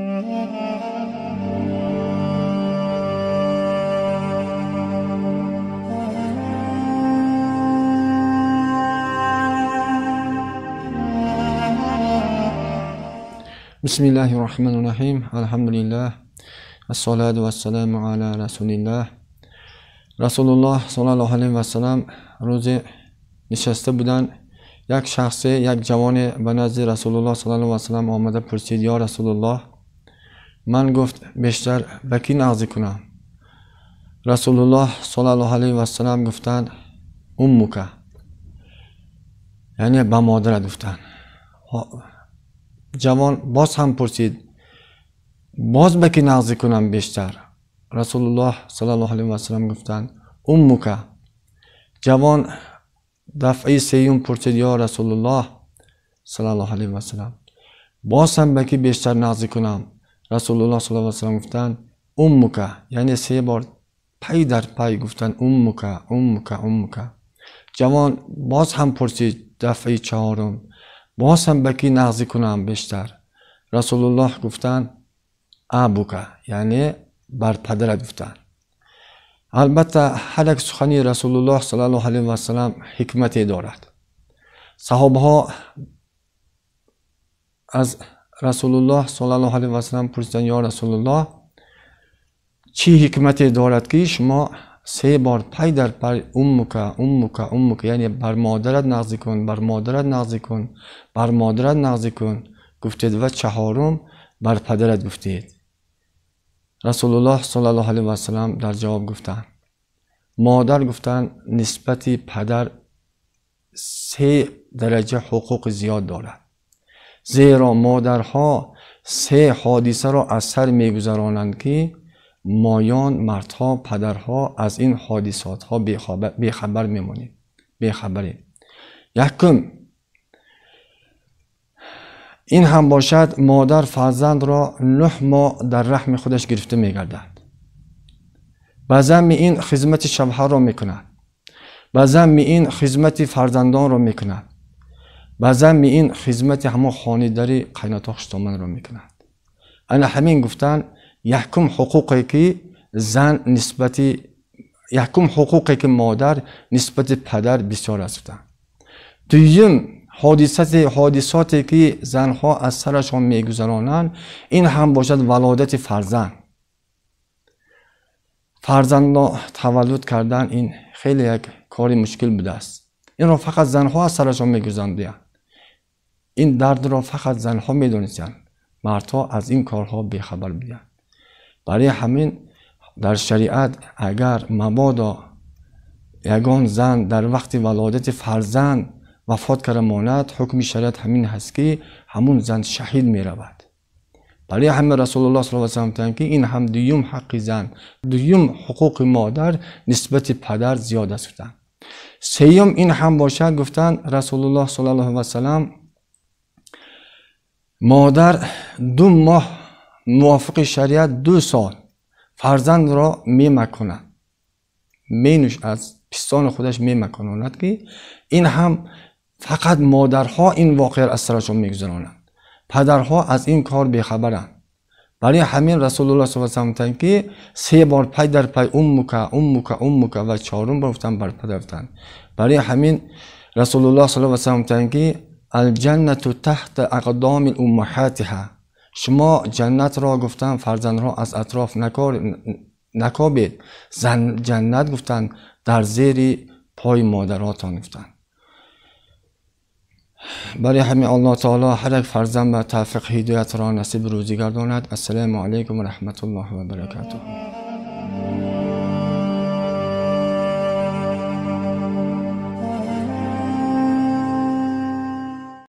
Bismillahirrahmanirrahim. Alhamdulillah. As-salatu was-salamu ala Rasulillah. Rasululloh sallallohu alayhi va sallam ro'zi nishasta bilan یک شخص یک جوان به نزد رسول الله صلی الله علیه و سلم آمده پرسید یا رسول الله من گفت بیشتر به کی نازی کنم؟ رسول الله صلی الله علیه و سلم گفتند امک، یعنی به مادرت گفتند. جوان باز هم پرسید باز به کی نازی کنم بیشتر؟ رسول الله صلی الله علیه و سلم گفتند امک. جوان دفعه سیوم پرسید یا رسول الله صلی الله علیه و سلم باز هم به کی بیشتر نازی کنم؟ رسول الله صلی الله علیه و سلم گفتند امک، یعنی 3 بار پی در پی گفتند امک امک امک. جوان باز هم پرسید دفعه 4م باز هم به کی نازی کنم بیشتر؟ رسول الله گفتند ابوک، یعنی بر پدرت گفتند. البته هر یک سخنی رسول الله صلی الله علیه و سلم حکمتی دارد. صحابه ها از رسول الله صلی الله علیه و سلم پرسیدند یا رسول الله چی حکمتی دارد که شما 3 بار پی در پی امک امک امک، یعنی بر مادرت نازی کن بر مادرت نازی کن بر مادرت نازی کن گفتید و 4م بر پدرت گفتید؟ رسول الله صلی الله علیه و سلم در جواب گفتند مادر گفتند نسبت پدر 3 درجه حقوق زیاد دارد، زیرا مادرها 3 حادثه را از سر میگذرانند که مایان مردها پدرها از این حادثات ها بیخبر میمونید. بیخبرید. یکم این هم باشد مادر فرزند را 9 ماه در رحم خودش گرفته میگردد. به ضمن این خدمت شوهر را میکند، به ضمن این خدمت فرزندان را میکند، به ضمن این خدمت همه خانه‌داری قیناتا خشتامن را میکند. انا همین گفتن یکم حقوقی که زن نسبت یکم حقوقی که مادر نسبت پدر بسیار است. دوم حادثاتی که زنها از سرشان میگذرانند این هم باشد ولادت فرزند. فرزند تولد کردن این خیلی یک کاری مشکل بوده است. این را فقط زنها از سرشان میگذراندند. این درد را فقط زنها میدونستند، مردها از این کارها بیخبر بودند. برای همین در شریعت اگر مبادا یگان زن در وقت ولادت فرزند وفات کرده ماند، حکم شریعت همین هست که همون زن شهید می رود. برای همین رسول الله صلی الله علیه و سلم که این هم دوم حق زن، دوم حقوق مادر نسبت پدر زیاد است. 3م این هم باشد گفتند رسول الله صلی الله علیه و سلم مادر 2 ماه موافق شریعت 2 سال فرزند را میمکند، مینوش از پستان خودش میمکاند که این هم فقط مادرها این واقعه از سرشان میگذرانند، پدرها از این کار بیخبرند. برای همین رسول الله صلی الله علیه و سلم که 3 بار پی در پی امک امک امک و 4م گفتند بر پدر گفتند. برای همین رسول الله صلی الله علیه و سلم که الجنة تحت اقدام الامهاتها، شما جنت را گفتند فرزند را از اطراف نکابید، جنت گفتند در زیر پای مادراتان گفتند. برای همین الله تعالی هر یک فرزند به توفیق هدایت را نصیب روزی گرداند. السلام علیکم و رحمت الله و برکاته.